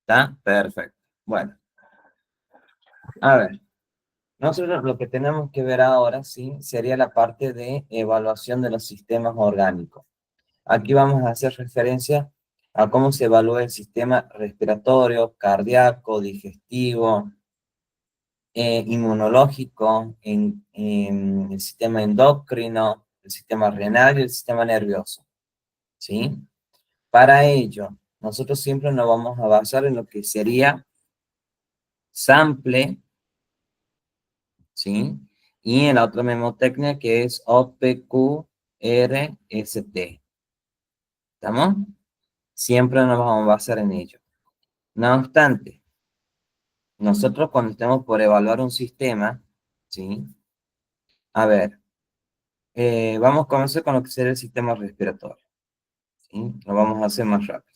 ¿Está? Perfecto. Bueno, a ver. Nosotros lo que tenemos que ver ahora, sí, sería la parte de evaluación de los sistemas orgánicos. Aquí vamos a hacer referencia a cómo se evalúa el sistema respiratorio, cardíaco, digestivo, inmunológico, en el sistema endocrino, el sistema renal y el sistema nervioso, ¿sí? Para ello, nosotros siempre nos vamos a basar en lo que sería sample, ¿sí? Y en la otra memotecnia que es OPQRST. ¿Estamos? Siempre nos vamos a basar en ello. No obstante, nosotros cuando estemos por evaluar un sistema, ¿sí? A ver, vamos a comenzar con lo que sería el sistema respiratorio, ¿sí? Lo vamos a hacer más rápido.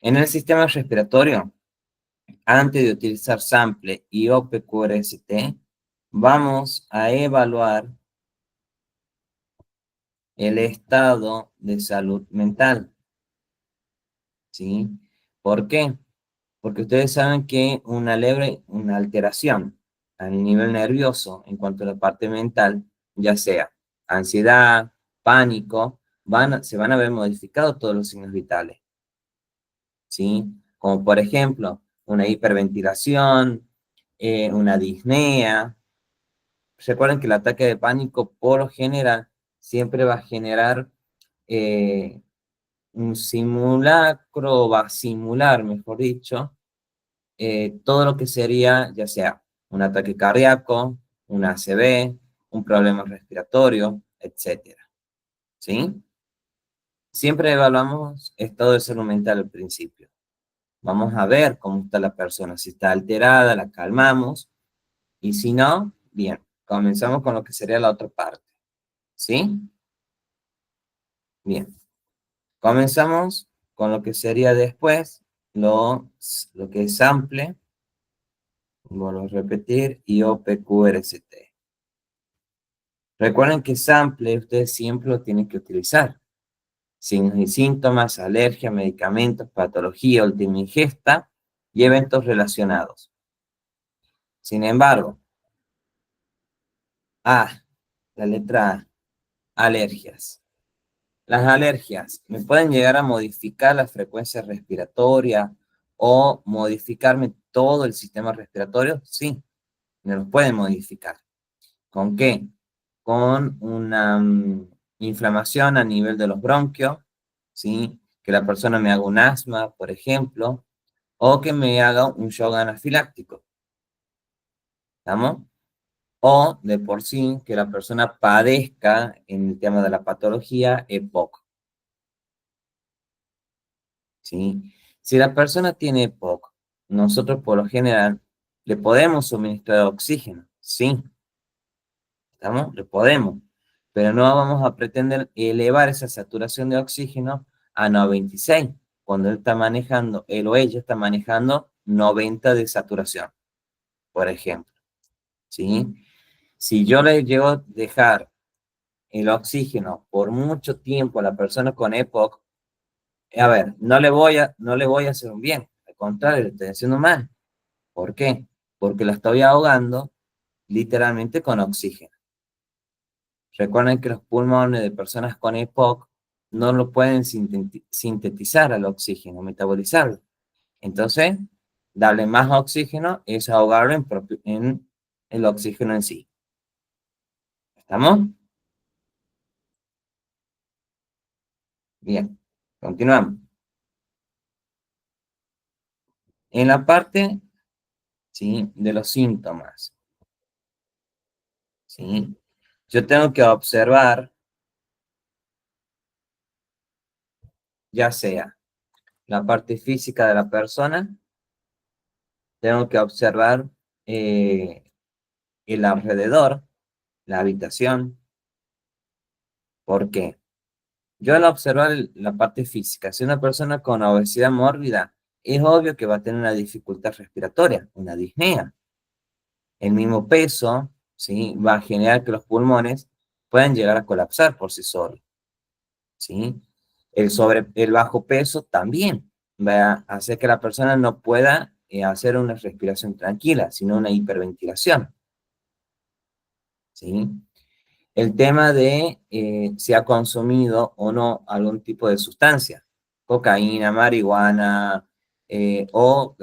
En el sistema respiratorio, antes de utilizar sample y OPQRST, vamos a evaluar el estado de salud mental, ¿sí? ¿Por qué? Porque ustedes saben que una alteración al nivel nervioso en cuanto a la parte mental, ya sea ansiedad, pánico, se van a ver modificados todos los signos vitales, ¿sí? Como por ejemplo, una hiperventilación, una disnea. Recuerden que el ataque de pánico, por lo general, siempre va a generar eh, un simulacro, va a simular, mejor dicho, todo lo que sería, ya sea un ataque cardíaco, un ACV, un problema respiratorio, etcétera. ¿Sí? Siempre evaluamos estado de salud mental al principio. Vamos a ver cómo está la persona. Si está alterada, la calmamos. Y si no, bien, comenzamos con lo que sería la otra parte. ¿Sí? Bien. Comenzamos con lo que sería después lo que es sample, vuelvo a repetir, y OPQRST. Recuerden que sample ustedes siempre lo tienen que utilizar. Signos y síntomas, alergia, medicamentos, patología, última ingesta y eventos relacionados. Sin embargo, A, la letra A, alergias. Las alergias me pueden llegar a modificar la frecuencia respiratoria o modificarme todo el sistema respiratorio. Sí, me los pueden modificar. ¿Con qué? Con una inflamación a nivel de los bronquios, ¿sí? Que la persona me haga un asma, por ejemplo, o que me haga un shock anafiláctico, ¿estamos? O de por sí que la persona padezca en el tema de la patología EPOC, ¿sí? Si la persona tiene EPOC, nosotros por lo general le podemos suministrar oxígeno, sí, ¿estamos? Le podemos, pero no vamos a pretender elevar esa saturación de oxígeno a 96, cuando él o ella está manejando 90 de saturación, por ejemplo, ¿sí? Si yo le llego a dejar el oxígeno por mucho tiempo a la persona con EPOC, a ver, no le voy a hacer un bien, al contrario, le estoy haciendo mal. ¿Por qué? Porque la estoy ahogando literalmente con oxígeno. Recuerden que los pulmones de personas con EPOC no lo pueden sintetizar al oxígeno, metabolizarlo. Entonces, darle más oxígeno es ahogarlo en el oxígeno en sí. ¿Estamos? Bien, continuamos. En la parte, ¿sí? De los síntomas, ¿sí? Yo tengo que observar, ya sea la parte física de la persona, tengo que observar eh, el alrededor, la habitación. ¿Por qué? Yo al observar la parte física, si una persona con obesidad mórbida, es obvio que va a tener una dificultad respiratoria, una disnea. El mismo peso, ¿sí? Va a generar que los pulmones puedan llegar a colapsar por sí solos, ¿sí? El bajo peso también va a hacer que la persona no pueda hacer una respiración tranquila, sino una hiperventilación, ¿sí? El tema de si ha consumido o no algún tipo de sustancia, cocaína, marihuana o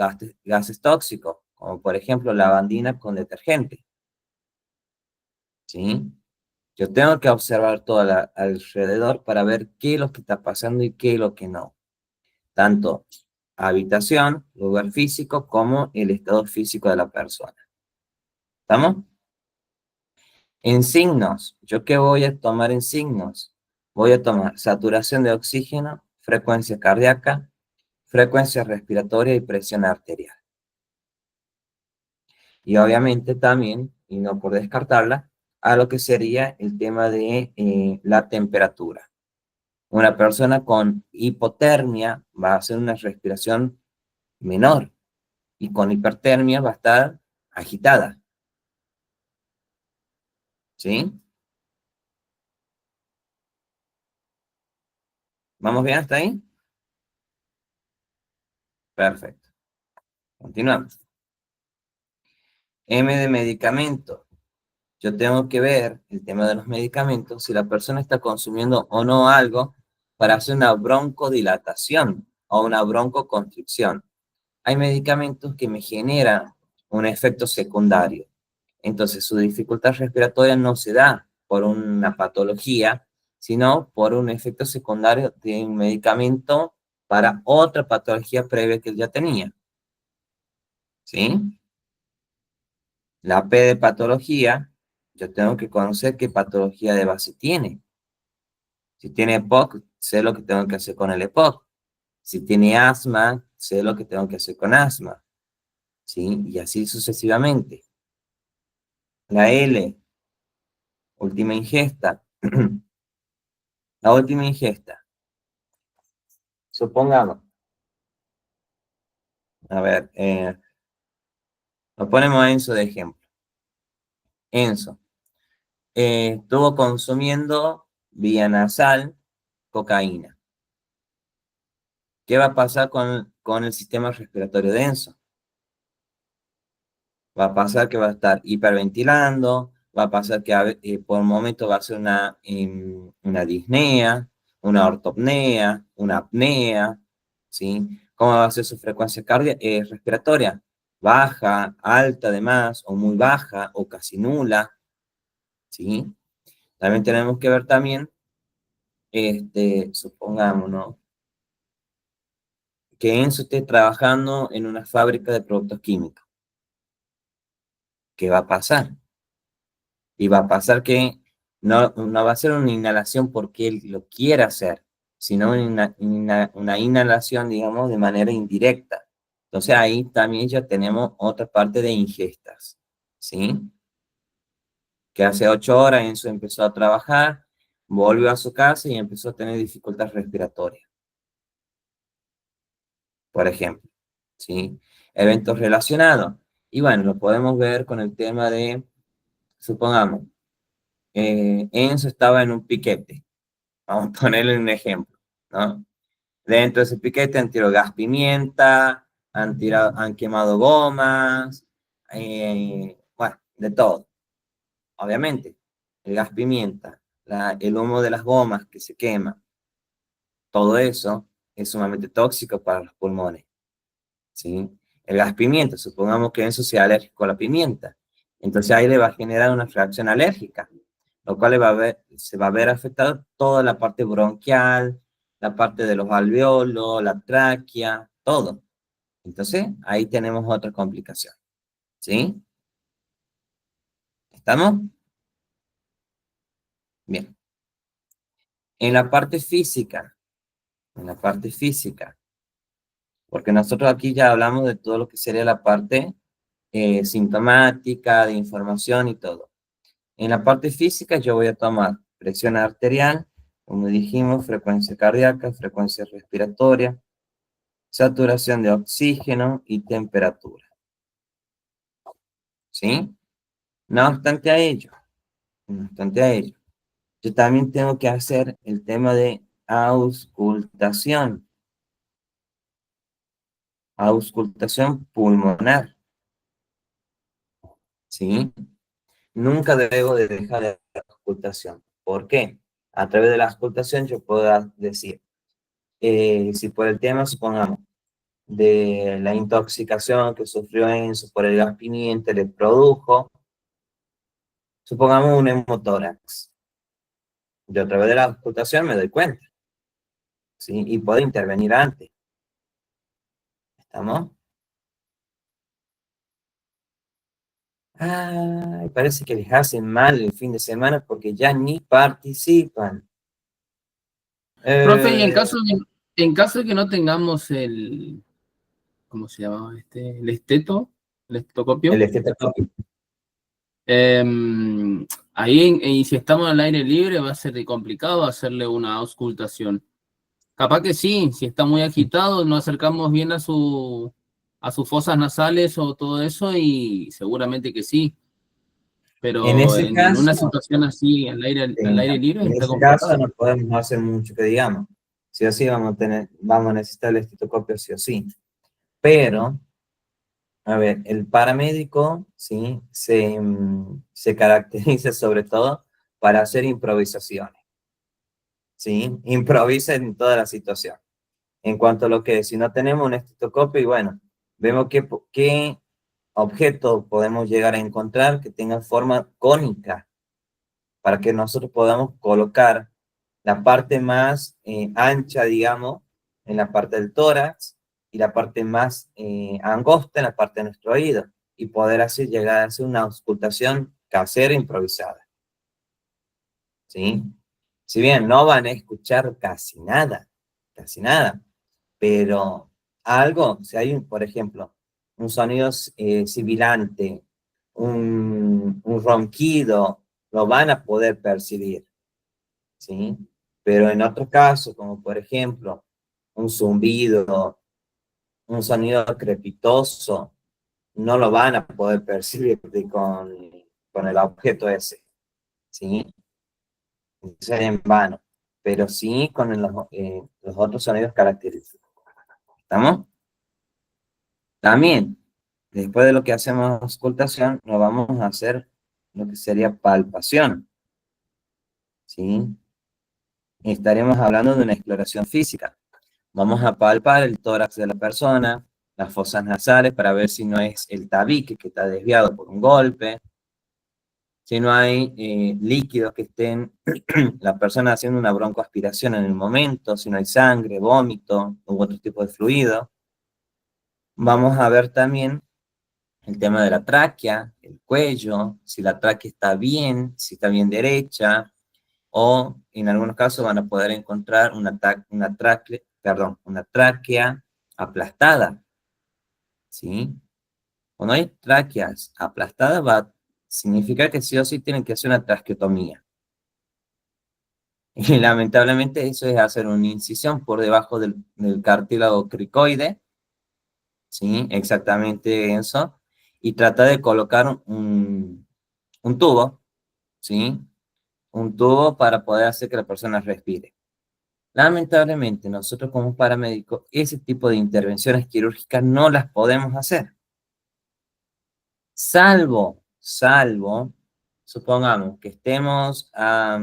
gases tóxicos, como por ejemplo lavandina con detergente, ¿sí? Yo tengo que observar todo alrededor para ver qué es lo que está pasando y qué es lo que no. Tanto habitación, lugar físico, como el estado físico de la persona. ¿Estamos? En signos, ¿yo qué voy a tomar en signos? Voy a tomar saturación de oxígeno, frecuencia cardíaca, frecuencia respiratoria y presión arterial. Y obviamente también, y no por descartarla, a lo que sería el tema de la temperatura. Una persona con hipotermia va a hacer una respiración menor y con hipertermia va a estar agitada, ¿sí? ¿Vamos bien hasta ahí? Perfecto. Continuamos. M de medicamento. Yo tengo que ver el tema de los medicamentos, si la persona está consumiendo o no algo para hacer una broncodilatación o una broncoconstricción. Hay medicamentos que me generan un efecto secundario. Entonces, su dificultad respiratoria no se da por una patología, sino por un efecto secundario de un medicamento para otra patología previa que él ya tenía. ¿Sí? La P de patología, yo tengo que conocer qué patología de base tiene. Si tiene EPOC, sé lo que tengo que hacer con el EPOC. Si tiene asma, sé lo que tengo que hacer con asma. ¿Sí? Y así sucesivamente. La L, última ingesta. La última ingesta. Supongamos, a ver, lo ponemos a Enzo de ejemplo. Enzo estuvo consumiendo vía nasal cocaína. ¿Qué va a pasar con el sistema respiratorio de Enzo? Va a pasar que va a estar hiperventilando, va a pasar que por un momento va a ser una disnea, una ortopnea, una apnea, ¿sí? ¿Cómo va a ser su frecuencia respiratoria? Baja, alta además, o muy baja, o casi nula, ¿sí? También tenemos que ver también, supongamos, ¿no? Que Enzo esté trabajando en una fábrica de productos químicos. ¿Qué va a pasar? Y va a pasar que no va a ser una inhalación porque él lo quiera hacer, sino una inhalación, digamos, de manera indirecta. Entonces ahí también ya tenemos otra parte de ingestas, ¿sí? Que hace 8 horas Enzo empezó a trabajar, volvió a su casa y empezó a tener dificultad respiratoria, por ejemplo, ¿sí? Eventos relacionados. Y bueno, lo podemos ver con el tema de, supongamos, Enzo estaba en un piquete. Vamos a ponerle un ejemplo, ¿no? Dentro de ese piquete han tirado gas pimienta, han quemado gomas, bueno, de todo. Obviamente, el gas pimienta, el humo de las gomas que se quema, todo eso es sumamente tóxico para los pulmones, ¿sí? El gas pimienta, supongamos que eso sea alérgico a la pimienta, entonces ahí le va a generar una reacción alérgica, lo cual se va a ver afectado toda la parte bronquial, la parte de los alveolos, la tráquea, todo. Entonces, ahí tenemos otra complicación. ¿Sí? ¿Estamos? Bien. En la parte física, porque nosotros aquí ya hablamos de todo lo que sería la parte sintomática, de información y todo. En la parte física yo voy a tomar presión arterial, como dijimos, frecuencia cardíaca, frecuencia respiratoria, saturación de oxígeno y temperatura. ¿Sí? No obstante a ello, no obstante a ello, yo también tengo que hacer el tema de auscultación, auscultación pulmonar, ¿sí? Nunca debo de dejar de la auscultación. ¿Por qué? A través de la auscultación yo puedo decir, si por el tema, supongamos, de la intoxicación que sufrió Enzo por el gas pimienta le produjo, supongamos un hemotórax. Yo a través de la auscultación me doy cuenta, ¿sí? Y puedo intervenir antes. ¿Estamos? Ay, parece que les hacen mal el fin de semana porque ya ni participan. Profe, y Eh, en caso de que no tengamos ¿cómo se llama el el estetoscopio? estetoscopio. Eh, ahí, y si estamos al aire libre, va a ser complicado hacerle una auscultación. Capaz que sí, si está muy agitado, nos acercamos bien a sus fosas nasales o todo eso, y seguramente que sí. En Pero ese en una caso, situación así, al aire libre, en está ese caso complicado. no podemos hacer mucho que digamos. Sí o sí vamos a necesitar el estetoscopio sí o sí. Pero, a ver, el paramédico, ¿sí? Se caracteriza sobre todo para hacer improvisaciones, ¿sí? Improvisa en toda la situación. En cuanto a lo que si no tenemos un estetoscopio, y bueno, vemos qué objeto podemos llegar a encontrar que tenga forma cónica para que nosotros podamos colocar la parte más ancha, digamos, en la parte del tórax y la parte más angosta en la parte de nuestro oído y poder así llegar a hacer una auscultación casera improvisada, ¿sí? Si bien no van a escuchar casi nada, pero algo, si hay, por ejemplo, un sonido sibilante, un ronquido, lo van a poder percibir, ¿sí? Pero en otros casos, como por ejemplo, un zumbido, un sonido crepitoso, no lo van a poder percibir con el objeto ese, ¿sí? Sería en vano, pero sí con los otros sonidos característicos. ¿Estamos? También, después de lo que hacemos auscultación, nos vamos a hacer lo que sería palpación, ¿sí? Estaremos hablando de una exploración física. Vamos a palpar el tórax de la persona, las fosas nasales para ver si no es el tabique que está desviado por un golpe, si no hay líquidos que estén la persona haciendo una broncoaspiración en el momento, si no hay sangre, vómito u otro tipo de fluido. Vamos a ver también el tema de la tráquea, el cuello, si la tráquea está bien, si está bien derecha, o en algunos casos van a poder encontrar una tráquea aplastada, ¿sí? Cuando hay tráqueas aplastadas, va a significar que sí o sí tienen que hacer una traqueotomía. Y lamentablemente eso es hacer una incisión por debajo del cartílago cricoide, ¿sí? Exactamente eso. Y trata de colocar un tubo, ¿sí? Un tubo para poder hacer que la persona respire. Lamentablemente, nosotros como paramédicos, ese tipo de intervenciones quirúrgicas no las podemos hacer. Salvo, supongamos que estemos a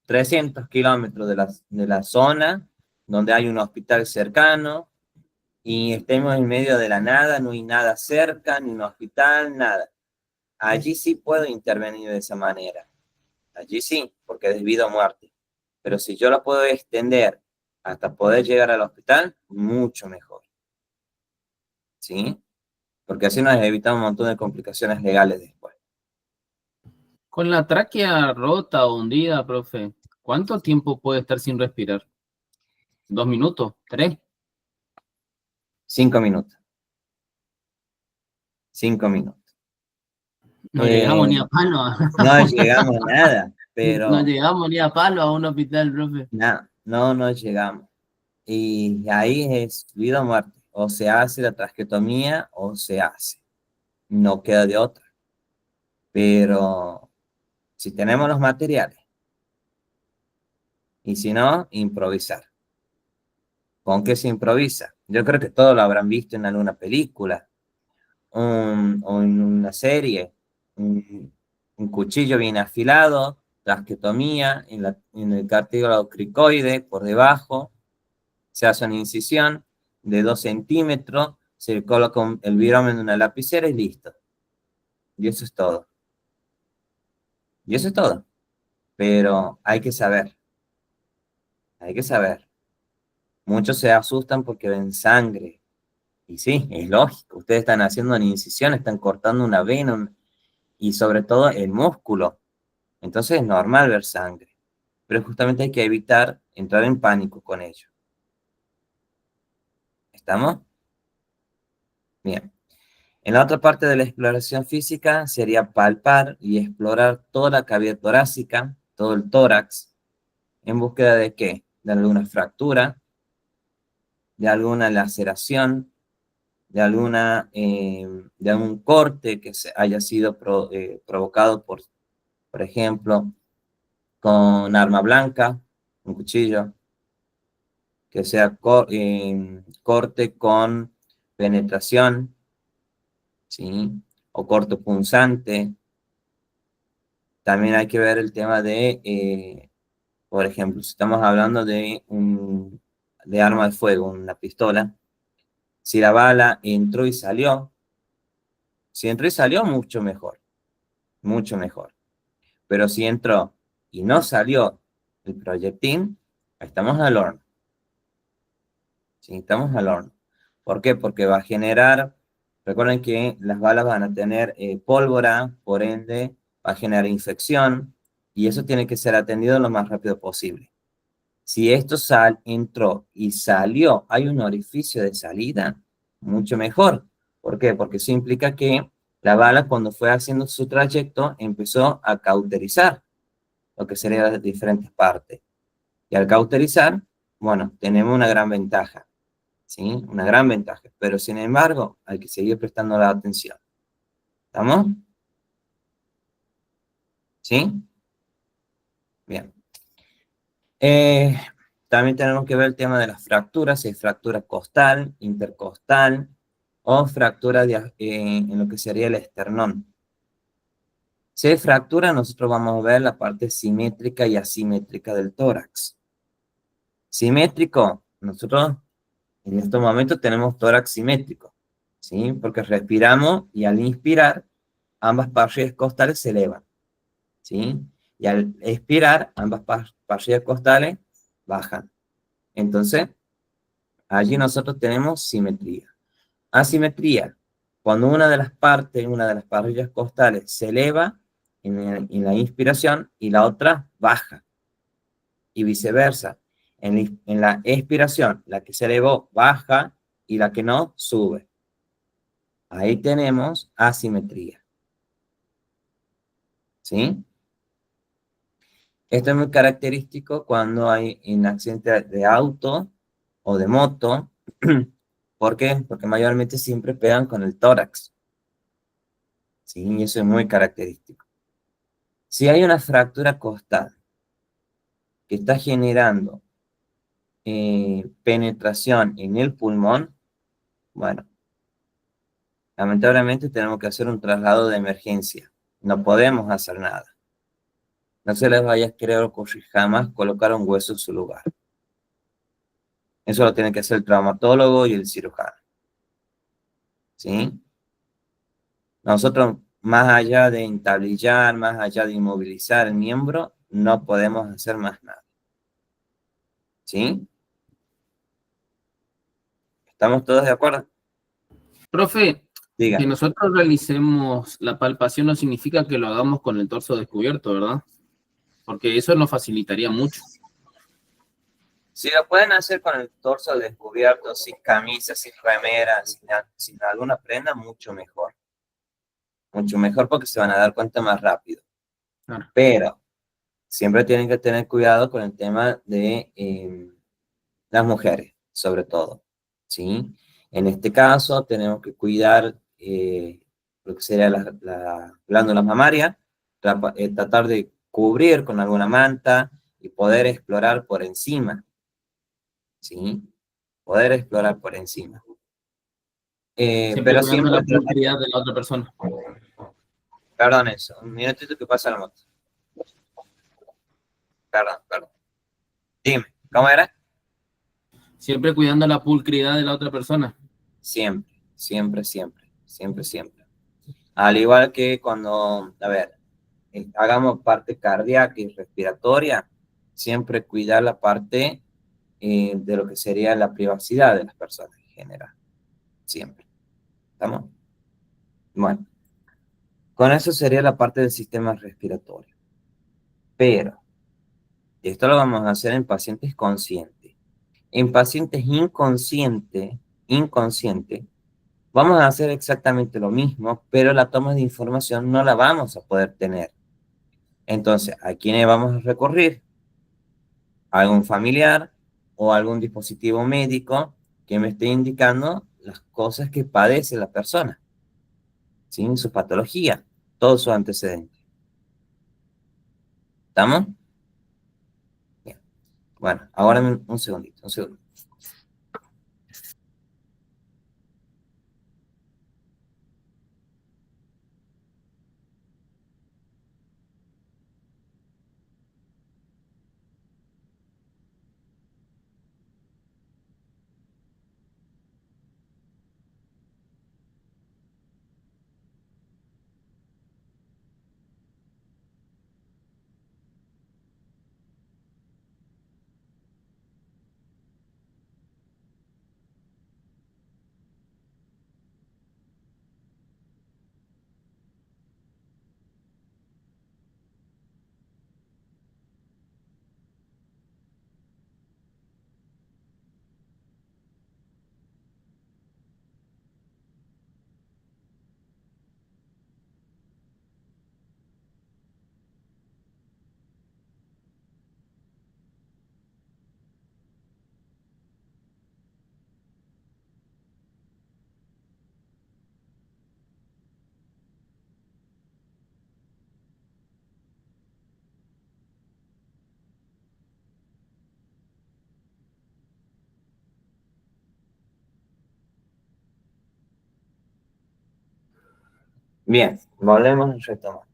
300 kilómetros de la zona donde hay un hospital cercano y estemos en medio de la nada, no hay nada cerca, ni un hospital, nada. Allí sí puedo intervenir de esa manera. Allí sí, porque es vida o muerte. Pero si yo lo puedo extender hasta poder llegar al hospital, mucho mejor. ¿Sí? Porque así nos evitamos un montón de complicaciones legales después. Con la tráquea rota o hundida, profe, ¿cuánto tiempo puede estar sin respirar? ¿2 minutos? ¿3? 5 minutos. 5 minutos. No llegamos Eh, ni a palo. no llegamos a nada, No pero llegamos ni a palo a un hospital, profe. no nos llegamos. Y ahí es vida o muerte. O se hace la traqueotomía o se hace. No queda de otra. Pero si tenemos los materiales, Y si no, improvisar. ¿Con qué se improvisa? Yo creo que todos lo habrán visto en alguna película o en una serie. Un cuchillo bien afilado, trasquetomía en el cartílago cricoide por debajo, se hace una incisión de 2 centímetros, se coloca el virmen en una lapicera y listo. Y eso es todo. Y eso es todo. Pero hay que saber. Muchos se asustan porque ven sangre. Y sí, es lógico. Ustedes están haciendo una incisión, están cortando una vena y sobre todo el músculo. Entonces es normal ver sangre. Pero justamente hay que evitar entrar en pánico con ello. ¿Estamos? Bien. En la otra parte de la exploración física sería palpar y explorar toda la cavidad torácica, todo el tórax, en búsqueda de qué? De alguna fractura, de alguna laceración, de algún corte que haya sido provocado por ejemplo, con arma blanca, un cuchillo, que sea corte con penetración, ¿sí? O corte punzante. También hay que ver el tema por ejemplo, si estamos hablando de arma de fuego, una pistola, si la bala entró y salió, si entró y salió, mucho mejor, mucho mejor. Pero si entró y no salió el proyectil, estamos al horno. Sí, estamos al horno. ¿Por qué? Porque va a generar, recuerden que las balas van a tener pólvora, por ende va a generar infección y eso tiene que ser atendido lo más rápido posible. Si esto entró y salió, hay un orificio de salida, mucho mejor. ¿Por qué? Porque eso implica que la bala cuando fue haciendo su trayecto empezó a cauterizar lo que serían las diferentes partes. Y al cauterizar, bueno, tenemos una gran ventaja, ¿sí? Una gran ventaja. Pero sin embargo, hay que seguir prestando la atención. ¿Estamos? ¿Sí? Bien. Eh, También tenemos que ver el tema de las fracturas, si hay fractura costal, intercostal o fractura en lo que sería el esternón. Si hay fractura, nosotros vamos a ver la parte simétrica y asimétrica del tórax. Simétrico, nosotros en estos momentos tenemos tórax simétrico, ¿sí? Porque respiramos y al inspirar, ambas parrillas costales se elevan, ¿sí? Y al expirar, ambas parrillas costales bajan. Entonces, allí nosotros tenemos simetría. Asimetría, cuando una de las parrillas costales se eleva en la inspiración y la otra baja, y viceversa. En la expiración, la que se elevó baja y la que no sube. Ahí tenemos asimetría. ¿Sí? Esto es muy característico cuando hay un accidente de auto o de moto. ¿Por qué? Porque mayormente siempre pegan con el tórax. ¿Sí? Y eso es muy característico. Si hay una fractura costal que está generando penetración en el pulmón, bueno, lamentablemente tenemos que hacer un traslado de emergencia. No podemos hacer nada. No se les vaya a querer ocurrir jamás colocar un hueso en su lugar. Eso lo tiene que hacer el traumatólogo y el cirujano. ¿Sí? Nosotros, más allá de entablillar, más allá de inmovilizar el miembro, no podemos hacer más nada. ¿Sí? ¿Estamos todos de acuerdo? Profe, Diga. que nosotros realicemos la palpación no significa que lo hagamos con el torso descubierto, ¿verdad? Porque eso nos facilitaría mucho. Si lo pueden hacer con el torso descubierto, sin camisa, sin remera, sin alguna prenda, mucho mejor. Mucho mejor porque se van a dar cuenta más rápido. Claro. Pero siempre tienen que tener cuidado con el tema de las mujeres, sobre todo. ¿Sí? En este caso, tenemos que cuidar lo que sería la glándula mamaria, tratar de cubrir con alguna manta, y poder explorar por encima, ¿sí? Poder explorar por encima. Siempre Pero cuidando siempre la tratar, pulcritud de la otra persona. perdón eso, un minutito que pasa la moto. Perdón, perdón. Dime, ¿cómo era? Siempre cuidando la pulcritud de la otra persona. Siempre, siempre, siempre, siempre, siempre. Al igual que cuando, a ver, hagamos parte cardíaca y respiratoria, siempre cuidar la parte de lo que sería la privacidad de las personas en general. Siempre. ¿Estamos? Bueno, con eso sería la parte del sistema respiratorio. Pero esto lo vamos a hacer en pacientes conscientes. En pacientes inconscientes, vamos a hacer exactamente lo mismo, pero la toma de información no la vamos a poder tener. Entonces, ¿a quiénes vamos a recurrir? ¿A algún familiar o algún dispositivo médico que me esté indicando las cosas que padece la persona, ¿sí? Su patología, todos sus antecedentes. ¿Estamos? Bien. Bueno, ahora un segundito, un segundo. Bien, volvemos a retomar.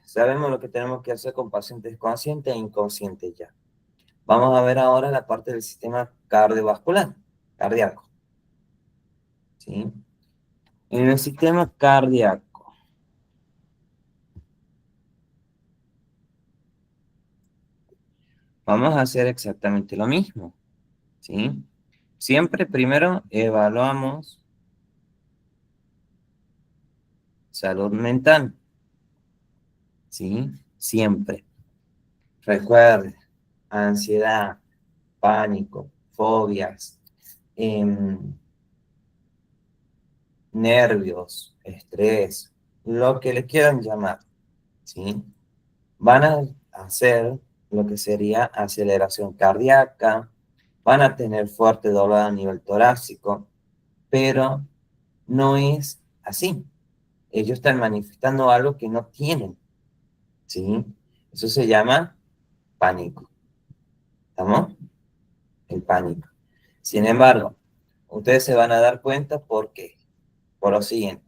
Sabemos lo que tenemos que hacer con pacientes conscientes e inconscientes ya. Vamos a ver ahora la parte del sistema cardiovascular, cardíaco, ¿sí? En el sistema cardíaco, vamos a hacer exactamente lo mismo, ¿sí? Siempre primero evaluamos salud mental, ¿sí? Siempre. Recuerde, ansiedad, pánico, fobias, em, nervios, estrés, lo que le quieran llamar, ¿sí? Van a hacer lo que sería aceleración cardíaca, van a tener fuerte dolor a nivel torácico, pero no es así. Ellos están manifestando algo que no tienen, ¿sí? Eso se llama pánico. ¿Estamos? El pánico. Sin embargo, ustedes se van a dar cuenta por qué. Por lo siguiente.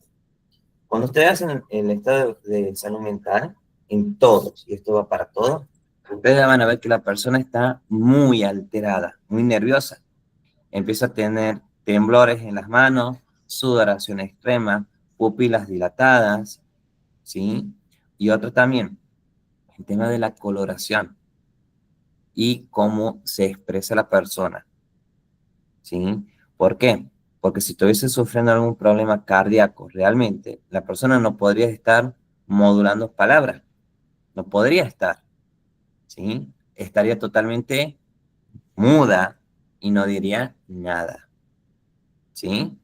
Cuando ustedes hacen el estado de salud mental, en todos, y esto va para todos, ustedes van a ver que la persona está muy alterada, muy nerviosa. Empieza a tener temblores en las manos, sudoración extrema, pupilas dilatadas, ¿sí? Y otro también, el tema de la coloración y cómo se expresa la persona, ¿sí? ¿Por qué? Porque si estuviese sufriendo algún problema cardíaco realmente, la persona no podría estar modulando palabras, no podría estar, ¿sí? Estaría totalmente muda y no diría nada, ¿sí?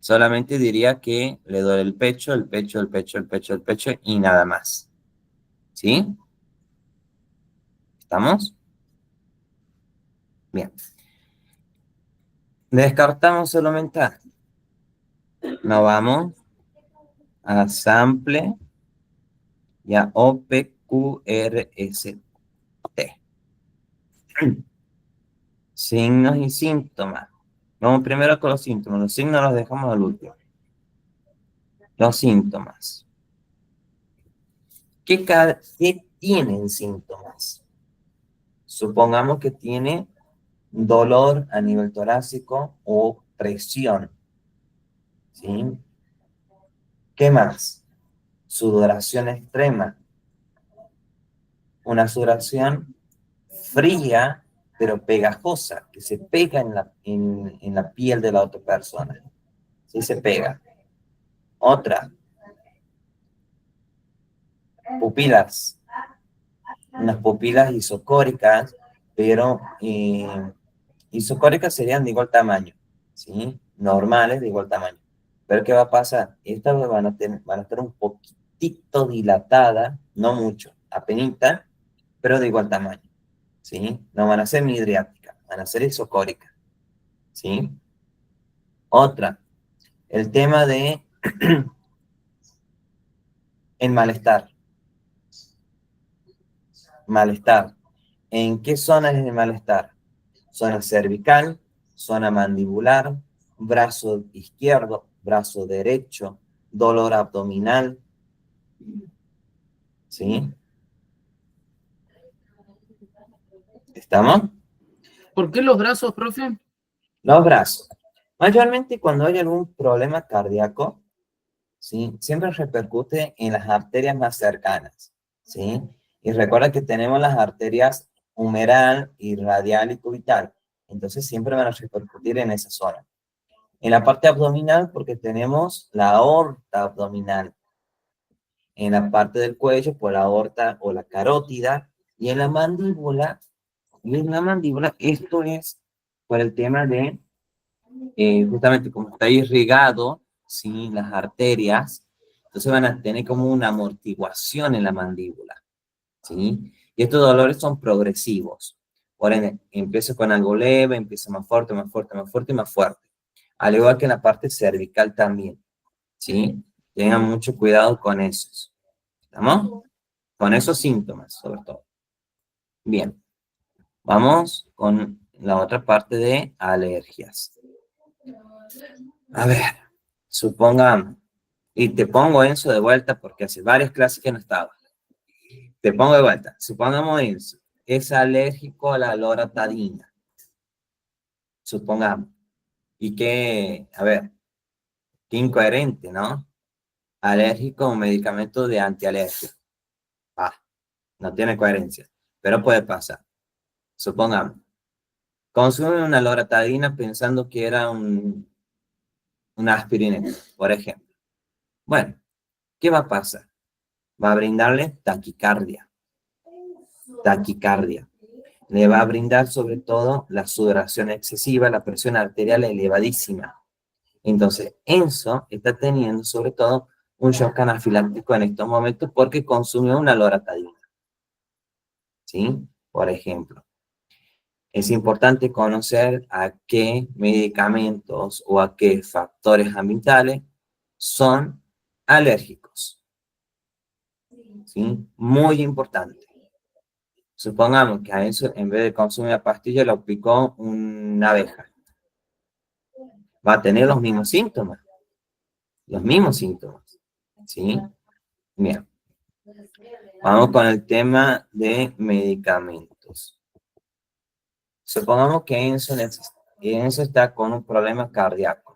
Solamente diría que le duele el pecho, el pecho, el pecho, el pecho, el pecho y nada más, ¿sí? ¿Estamos? Bien. Descartamos solo mental. Nos vamos a sample y a OPEC QRST. Signos y síntomas. Vamos primero con los síntomas. Los signos los dejamos al último. Los síntomas. ¿Qué tienen síntomas? Supongamos que tiene dolor a nivel torácico o presión. ¿Sí? ¿Qué más? Sudoración extrema. Una sudoración fría, pero pegajosa, que se pega en la piel de la otra persona. Sí, se pega. Otra, pupilas. Unas pupilas isocóricas, pero isocóricas serían de igual tamaño, ¿sí? Normales de igual tamaño. Pero ¿qué va a pasar? Estas van a estar un poquitito dilatadas, no mucho, apenita, pero de igual tamaño, ¿sí? No van a ser midriáticas, van a ser isocóricas, ¿sí? Otra, el tema de el malestar. Malestar. ¿En qué zona es el malestar? Zona cervical, zona mandibular, brazo izquierdo, brazo derecho, dolor abdominal, ¿sí? ¿Estamos? ¿Por qué los brazos, profe? Los brazos. Mayormente cuando hay algún problema cardíaco, ¿sí? Siempre repercute en las arterias más cercanas, ¿sí? Y recuerda que tenemos las arterias humeral y radial y cubital. Entonces siempre van a repercutir en esa zona. En la parte abdominal, porque tenemos la aorta abdominal. En la parte del cuello, por la aorta o la carótida. Y en la mandíbula, esto es por el tema de, justamente como está irrigado, ¿sí? Las arterias, entonces van a tener como una amortiguación en la mandíbula, ¿sí? Y estos dolores son progresivos. Por ende, empieza con algo leve, empieza más fuerte, más fuerte, más fuerte y más fuerte. Al igual que en la parte cervical también, ¿sí? Tengan mucho cuidado con esos. ¿Estamos? Con esos síntomas, sobre todo. Bien, vamos con la otra parte de alergias. A ver, supongamos, y te pongo Enzo de vuelta porque hace varias clases que no estaba. Te pongo de vuelta. Supongamos Enzo es alérgico a la loratadina. Supongamos. Y que, a ver, qué incoherente, ¿no? Alérgico a un medicamento de antialergia. Ah, no tiene coherencia, pero puede pasar. Supongamos, consume una loratadina pensando que era una aspirina, por ejemplo. Bueno, ¿qué va a pasar? Va a brindarle taquicardia. Taquicardia. Le va a brindar sobre todo la sudoración excesiva, la presión arterial elevadísima. Entonces, Enzo está teniendo sobre todo un shock anafiláctico en estos momentos porque consumió una loratadina. ¿Sí? Por ejemplo. Es importante conocer a qué medicamentos o a qué factores ambientales son alérgicos. ¿Sí? Muy importante. Supongamos que a eso, en vez de consumir la pastilla, lo picó una abeja. Va a tener los mismos síntomas. Los mismos síntomas. ¿Sí? Bien. Vamos con el tema de medicamentos. Supongamos que Enzo está con un problema cardíaco.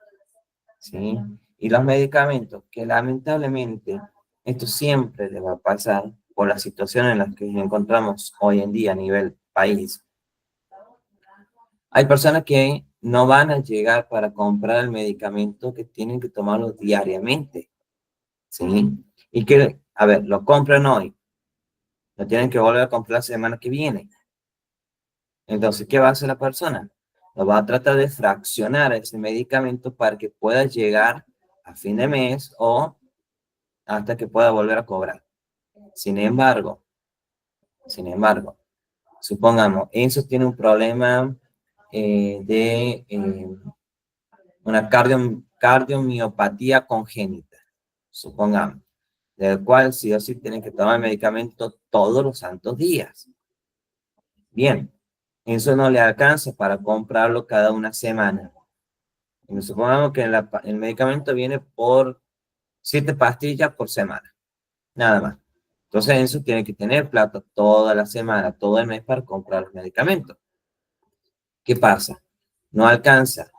¿Sí? Y los medicamentos, que lamentablemente esto siempre le va a pasar por la situación en la que nos encontramos hoy en día a nivel país. Hay personas que no van a llegar para comprar el medicamento que tienen que tomarlo diariamente, ¿sí? Y que, a ver, lo compran hoy, lo tienen que volver a comprar la semana que viene. Entonces, ¿qué va a hacer la persona? Lo va a tratar de fraccionar ese medicamento para que pueda llegar a fin de mes o hasta que pueda volver a cobrar. Sin embargo, supongamos, eso tiene un problema de una cardiomiopatía congénita, supongamos. del cual sí o sí tienen que tomar medicamento todos los santos días. Bien, eso no le alcanza para comprarlo cada una semana. Y supongamos que el medicamento viene por 7 pastillas por semana, nada más. Entonces Enzo tiene que tener plata toda la semana, todo el mes para comprar los medicamentos. ¿Qué pasa? No alcanza.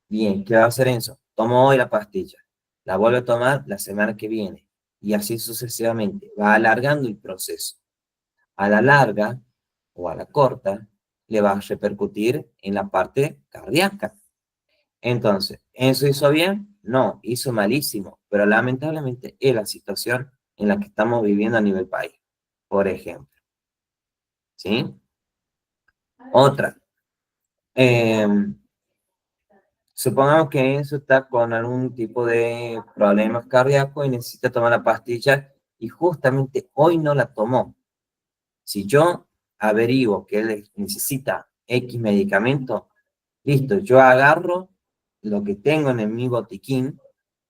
Bien, ¿qué va a hacer Enzo? Toma hoy la pastilla, la vuelve a tomar la semana que viene y así sucesivamente. Va alargando el proceso. A la larga o a la corta le va a repercutir en la parte cardíaca. Entonces, ¿Enzo hizo bien? No, hizo malísimo, pero lamentablemente es la situación en la que estamos viviendo a nivel país, por ejemplo. ¿Sí? Otra. Eh, Supongamos que Enzo está con algún tipo de problemas cardíacos y necesita tomar la pastilla y justamente hoy no la tomó. Si yo averiguo que él necesita X medicamento, listo, yo agarro lo que tengo en mi botiquín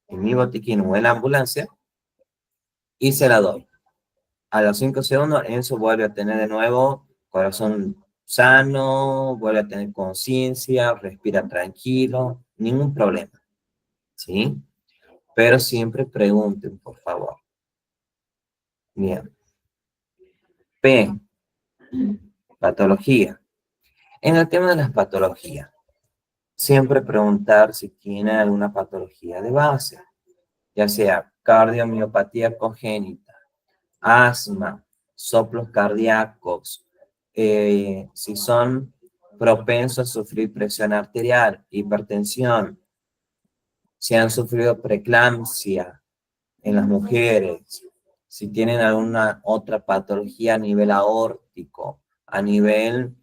o en la ambulancia, y se la doy. A los 5 segundos, Enzo vuelve a tener de nuevo corazón sano, vuelve a tener conciencia, respira tranquilo, ningún problema, ¿sí? Pero siempre pregunten, por favor. Bien. P, patología. En el tema de las patologías, siempre preguntar si tiene alguna patología de base, ya sea cardiomiopatía congénita, asma, soplos cardíacos, si son propensos a sufrir presión arterial, hipertensión, si han sufrido preeclampsia en las mujeres, si tienen alguna otra patología a nivel aórtico, a nivel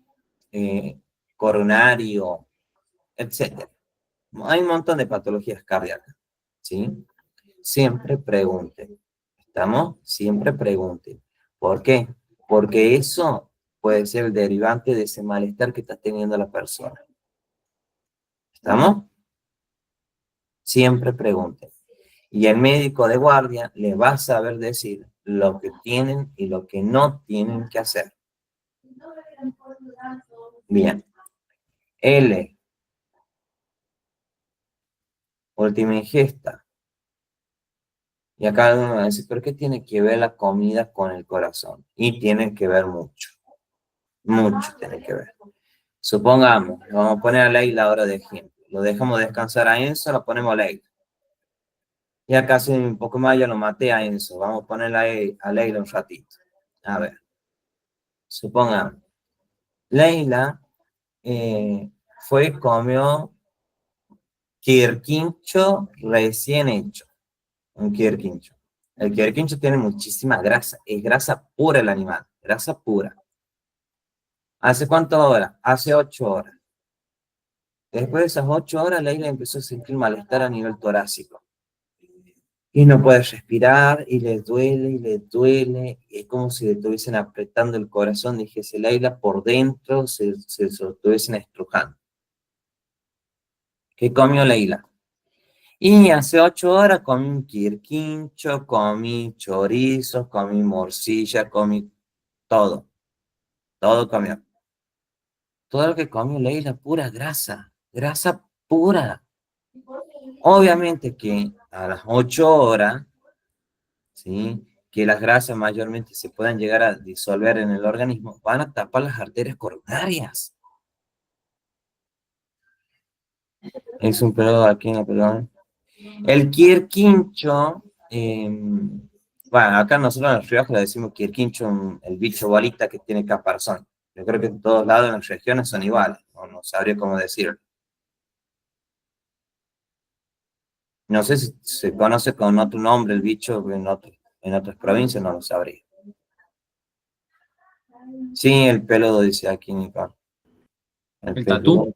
coronario, etc. Hay un montón de patologías cardíacas, ¿sí? Siempre pregunten. ¿Estamos? Siempre pregunten. ¿Por qué? Porque eso puede ser el derivante de ese malestar que está teniendo la persona. ¿Estamos? Siempre pregunten. Y el médico de guardia le va a saber decir lo que tienen y lo que no tienen que hacer. Bien. L. Última ingesta. Y acá uno va a decir, ¿pero qué tiene que ver la comida con el corazón? Y tiene que ver mucho. Mucho tiene que ver. Supongamos, vamos a poner a Leila ahora de ejemplo. Lo dejamos descansar a Enzo, lo ponemos a Leila. Ya casi un poco más ya lo maté a Enzo. Vamos a poner a Leila un ratito. A ver, supongamos. Leila comió quirquincho recién hecho. Un quirquincho. El quirquincho tiene muchísima grasa. Es grasa pura el animal. Grasa pura. ¿Hace cuántas horas? Hace 8 horas. Después de esas 8 horas, Leila empezó a sentir malestar a nivel torácico. Y no puede respirar, y le duele, y le duele. Y es como si le estuviesen apretando el corazón, dijese Leila, por dentro se lo estuviesen estrujando. ¿Qué comió Leila? Y hace 8 horas comí un quirquincho, comí chorizo, comí morcilla, comí todo. Todo comió. Todo lo que comió Leila, pura grasa. Grasa pura. Obviamente que a las 8 horas, ¿sí?, que las grasas mayormente se puedan llegar a disolver en el organismo, van a tapar las arterias coronarias. Es un pedo aquí en la pelota. El quirquincho, bueno, acá nosotros en el Rioja le decimos quirquincho, el bicho bolita que tiene caparazón. Yo creo que en todos lados en las regiones son iguales, no sabría cómo decirlo. No sé si se conoce con otro nombre el bicho en otras provincias, no lo sabría. Sí, el peludo dice aquí, Nico. ¿El tatú?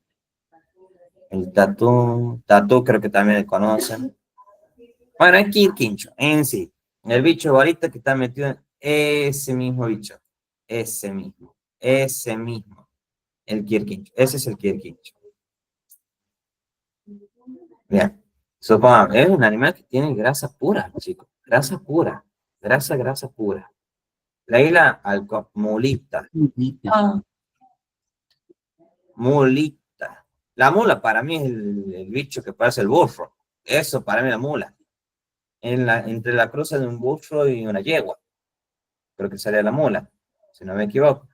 El tatú creo que también le conocen. Bueno, es quirquincho en sí. El bicho bolita que está metido en ese mismo bicho. Ese mismo. El quirquincho. Ese es el quirquincho. Bien. Supongamos, es un animal que tiene grasa pura, chicos. Grasa pura. Grasa, grasa pura. Leila, mulita. Ah, mulita. La mula para mí es el bicho que parece el burro. Eso para mí es la mula. Entre la cruza de un burro y una yegua. Creo que sale la mula, si no me equivoco.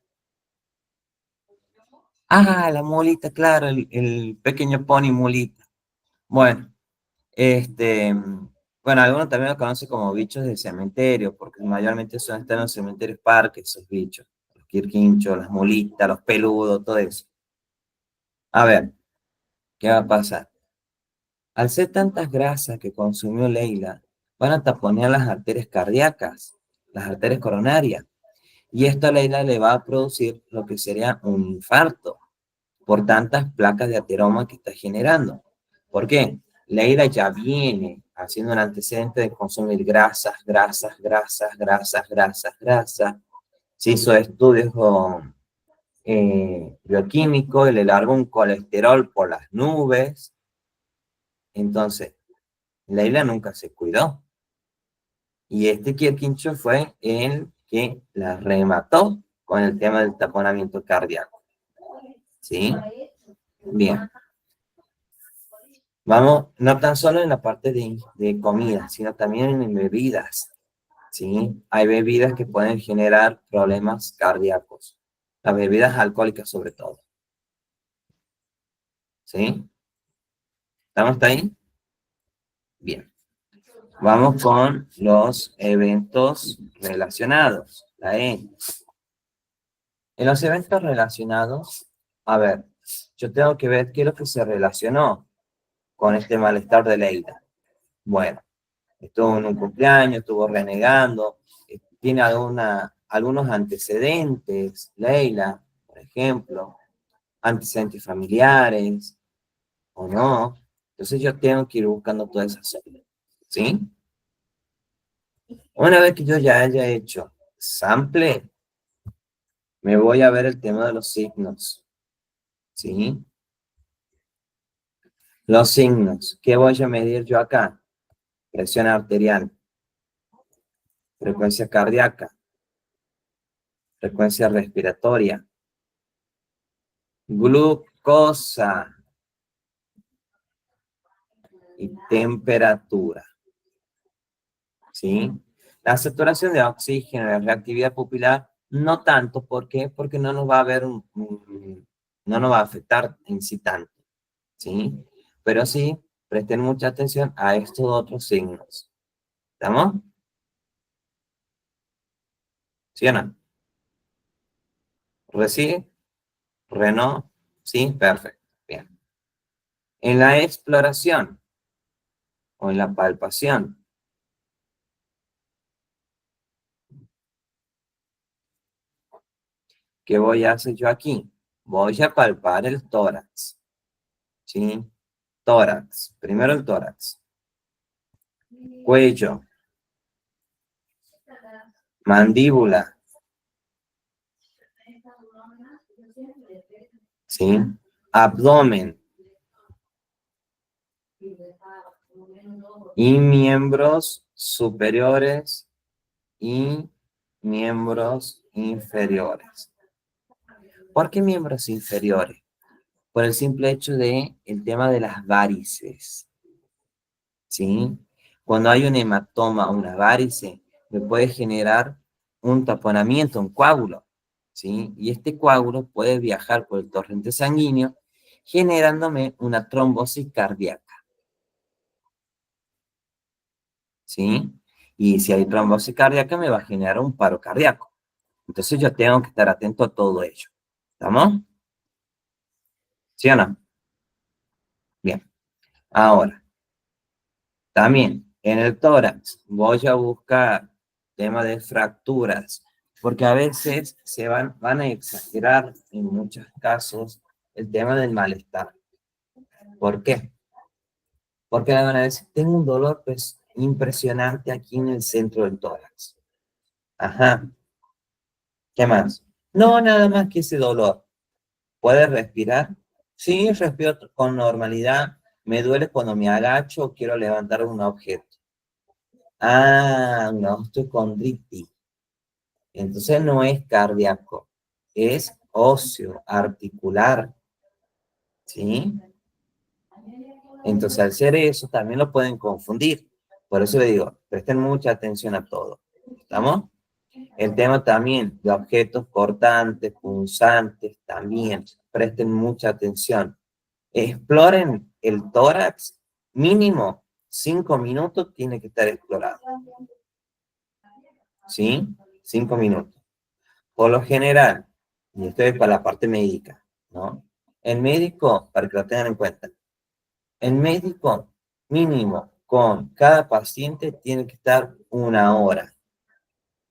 Ah, la mulita, claro, el pequeño pony mulita. Bueno, bueno, algunos también lo conocen como bichos del cementerio, porque mayormente están en los cementerios parques, esos bichos. Los quirquinchos, las mulitas, los peludos, todo eso. A ver, ¿qué va a pasar? Al ser tantas grasas que consumió Leila, van a taponear las arterias cardíacas, las arterias coronarias, y esto a Leila le va a producir lo que sería un infarto por tantas placas de ateroma que está generando. ¿Por qué? Leila ya viene haciendo un antecedente de consumir grasas, grasas, grasas, grasas, grasas, grasas. Se hizo estudios bioquímicos y le largó un colesterol por las nubes. Entonces, Leila nunca se cuidó. Y este Kierkegaard fue el que la remató con el tema del taponamiento cardíaco. ¿Sí? Bien. Vamos, no tan solo en la parte de comida, sino también en bebidas. ¿Sí? Hay bebidas que pueden generar problemas cardíacos. Las bebidas alcohólicas sobre todo. ¿Sí? ¿Estamos hasta ahí? Bien. Vamos con los eventos relacionados. La E. En los eventos relacionados, a ver, yo tengo que ver qué es lo que se relacionó con este malestar de Leila. Bueno, estuvo en un cumpleaños, estuvo renegando, tiene algunos antecedentes, Leila, por ejemplo, antecedentes familiares, o no. Entonces yo tengo que ir buscando todas esas zonas, ¿sí? Una vez que yo ya haya hecho sample, me voy a ver el tema de los signos, ¿sí? Los signos, ¿qué voy a medir yo acá? Presión arterial, frecuencia cardíaca, frecuencia respiratoria, glucosa y temperatura, ¿sí? La saturación de oxígeno, la reactividad pupilar, no tanto, ¿por qué? Porque no nos va a ver no nos va a afectar en sí tanto, ¿sí? Pero sí, presten mucha atención a estos otros signos, ¿estamos? ¿Sí o no? ¿Recibe? ¿Reno? Sí, perfecto, bien. En la exploración o en la palpación, ¿qué voy a hacer yo aquí? Voy a palpar el tórax, ¿sí? Tórax, primero el tórax, cuello, mandíbula, ¿sí? Abdomen y miembros superiores y miembros inferiores. ¿Por qué miembros inferiores? Por el simple hecho de el tema de las varices, ¿sí? Cuando hay un hematoma o una varice, me puede generar un taponamiento, un coágulo, ¿sí? Y este coágulo puede viajar por el torrente sanguíneo, generándome una trombosis cardíaca, ¿sí? Y si hay trombosis cardíaca, me va a generar un paro cardíaco. Entonces yo tengo que estar atento a todo ello. ¿Estamos? ¿Sí o no? Bien. Ahora, también en el tórax voy a buscar tema de fracturas, porque a veces van a exagerar en muchos casos el tema del malestar. ¿Por qué? Porque van a decir, tengo un dolor pues impresionante aquí en el centro del tórax. Ajá, ¿qué más? No, nada más que ese dolor. ¿Puedes respirar? Sí, respiro con normalidad. Me duele cuando me agacho o quiero levantar un objeto. Ah, una osteocondritis. Entonces no es cardíaco, es óseo, articular, ¿sí? Entonces al ser eso también lo pueden confundir. Por eso le digo, presten mucha atención a todo. ¿Estamos? El tema también de objetos cortantes, punzantes, también presten mucha atención. Exploren el tórax, mínimo 5 minutos tiene que estar explorado. ¿Sí? 5 minutos. Por lo general, y esto es para la parte médica, ¿no? El médico, para que lo tengan en cuenta, el médico mínimo con cada paciente tiene que estar 1 hora.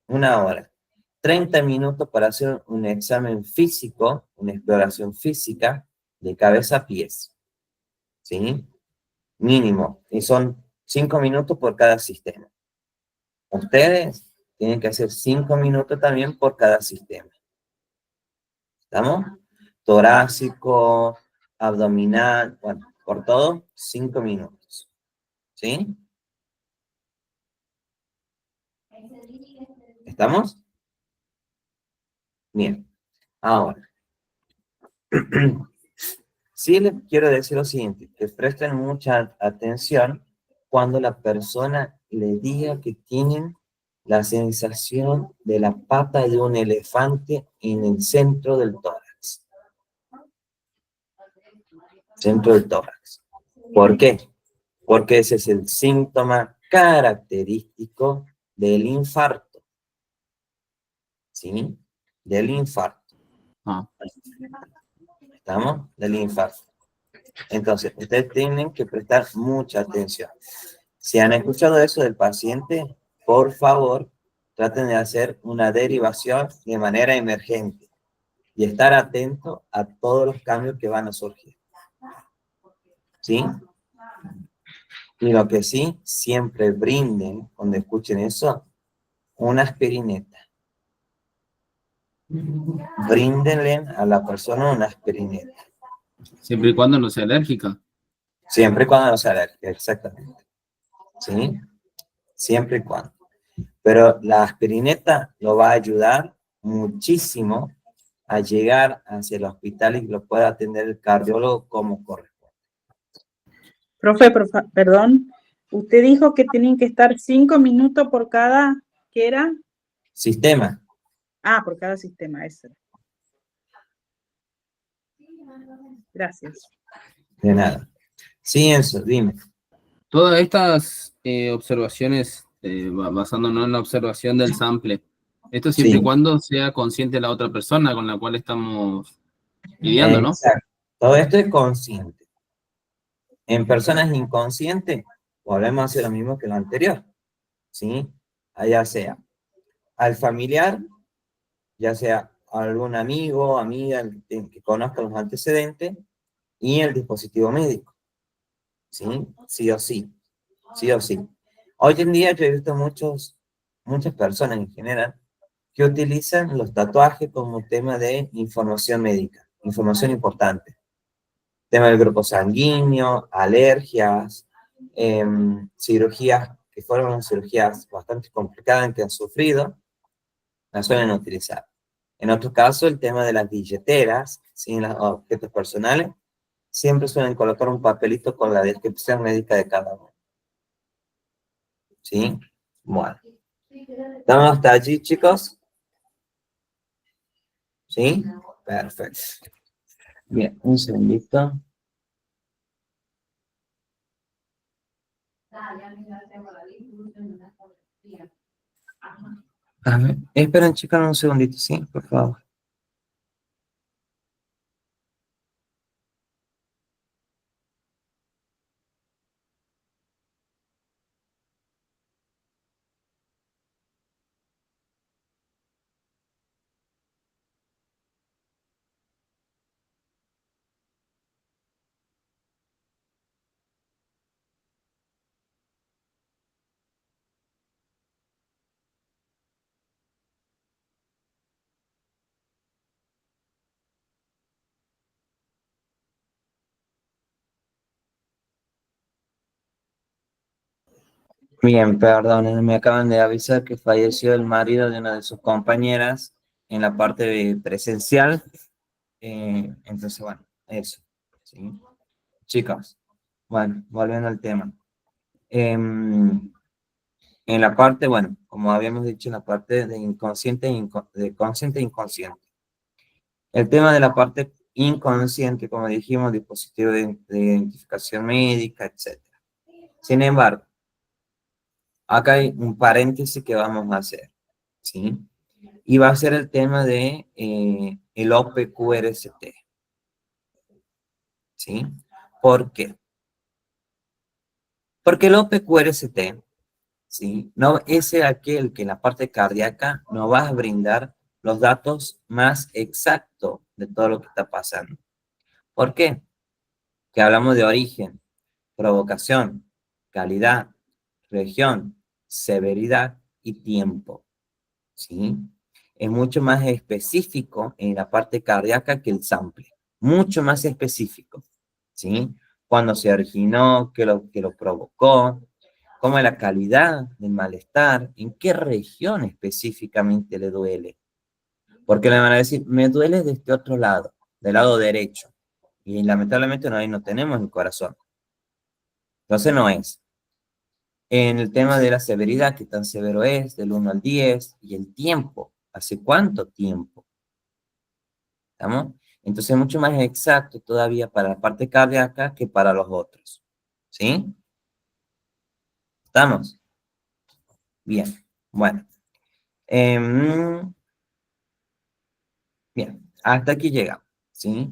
1 hora. 30 minutos para hacer un examen físico, una exploración física de cabeza a pies. ¿Sí? Mínimo. Y son 5 minutos por cada sistema. Ustedes tienen que hacer 5 minutos también por cada sistema. ¿Estamos? Torácico, abdominal, bueno, por todo, 5 minutos. ¿Sí? ¿Estamos? Bien. Ahora, sí les quiero decir lo siguiente, que presten mucha atención cuando la persona le diga que tienen la sensación de la pata de un elefante en el centro del tórax. Centro del tórax. ¿Por qué? Porque ese es el síntoma característico del infarto. ¿Sí? Del infarto. Ah. ¿Estamos? Del infarto. Entonces, ustedes tienen que prestar mucha atención. Si han escuchado eso del paciente, por favor, traten de hacer una derivación de manera emergente y estar atento a todos los cambios que van a surgir. ¿Sí? Y lo que sí, siempre brinden, cuando escuchen eso, una aspirineta. Bríndenle a la persona una aspirineta. Siempre y cuando no sea alérgica. Siempre y cuando no sea alérgica, exactamente. ¿Sí? Siempre y cuando. Pero la aspirineta lo va a ayudar muchísimo a llegar hacia el hospital y que lo pueda atender el cardiólogo como corresponde. Profe, perdón, usted dijo que tienen que estar 5 minutos por cada, ¿qué era? Sistema. Ah, por cada sistema, eso. Gracias. De nada. Sí, eso, dime. Todas estas observaciones, basándonos en la observación del sample, esto siempre y Sí, cuando sea consciente la otra persona con la cual estamos lidiando, ¿no? exacto. Todo esto es consciente. En personas inconscientes, volvemos a hacer lo mismo que lo anterior. ¿Sí? Ya sea al familiar, ya sea algún amigo, amiga que conozca los antecedentes y el dispositivo médico. ¿Sí? Sí o sí. Sí o sí. Hoy en día yo he visto muchas personas en general que utilizan los tatuajes como tema de información médica, información importante. Tema del grupo sanguíneo, alergias, cirugías que fueron cirugías bastante complicadas que han sufrido, las suelen utilizar. En otro caso, el tema de las billeteras, sin los objetos personales, siempre suelen colocar un papelito con la descripción médica de cada uno. ¿Sí? Bueno. ¿Estamos hasta allí, chicos? ¿Sí? Perfecto. Bien, un segundito. A ver, esperen, chicos, un segundito, ¿sí? Por favor. Bien, perdón, me acaban de avisar que falleció el marido de una de sus compañeras en la parte presencial. Entonces, bueno, eso. ¿Sí? Chicos, bueno, volviendo al tema. En la parte, bueno, como habíamos dicho, en la parte de inconsciente de consciente e inconsciente. El tema de la parte inconsciente, como dijimos, dispositivo de identificación médica, etc. Sin embargo, acá hay un paréntesis que vamos a hacer, ¿sí? Y va a ser el tema de el OPQRST, ¿sí? ¿Por qué? Porque el OPQRST, ¿sí? No es aquel que en la parte cardíaca nos va a brindar los datos más exactos de todo lo que está pasando. ¿Por qué? Que hablamos de origen, provocación, calidad, región, severidad y tiempo, ¿sí? Es mucho más específico en la parte cardíaca que el sample, mucho más específico, ¿sí? Cuándo se originó, qué lo provocó, cómo es la calidad del malestar, en qué región específicamente le duele. Porque le van a decir, me duele de este otro lado, del lado derecho. Y lamentablemente ahí no tenemos el corazón. Entonces no es. En el tema de la severidad, qué tan severo es, del 1 al 10, y el tiempo, ¿hace cuánto tiempo? ¿Estamos? Entonces es mucho más exacto todavía para la parte cardíaca que para los otros. ¿Sí? ¿Estamos? Bien. Bueno. Bien. Hasta aquí llegamos. ¿Sí?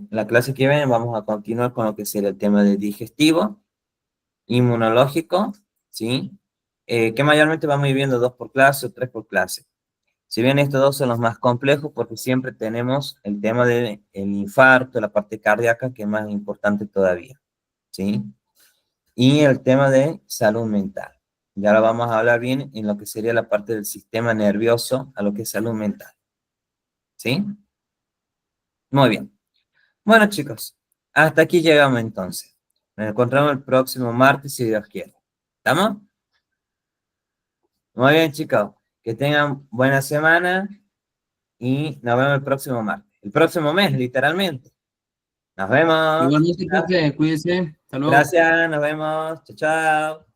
La clase que viene vamos a continuar con lo que será el tema del digestivo, inmunológico, ¿sí? Que mayormente vamos a ir viendo 2 por clase o 3 por clase. Si bien estos dos son los más complejos, porque siempre tenemos el tema del infarto, la parte cardíaca, que es más importante todavía, ¿sí? Y el tema de salud mental. Ya lo vamos a hablar bien en lo que sería la parte del sistema nervioso a lo que es salud mental, ¿sí? Muy bien. Bueno, chicos, hasta aquí llegamos entonces. Nos encontramos el próximo martes, si Dios quiere. ¿Estamos? Muy bien, chicos. Que tengan buena semana y nos vemos el próximo martes. El próximo mes, literalmente. Nos vemos. Igualmente, profe, cuídese. Hasta luego. Gracias, nos vemos. Chao, chao.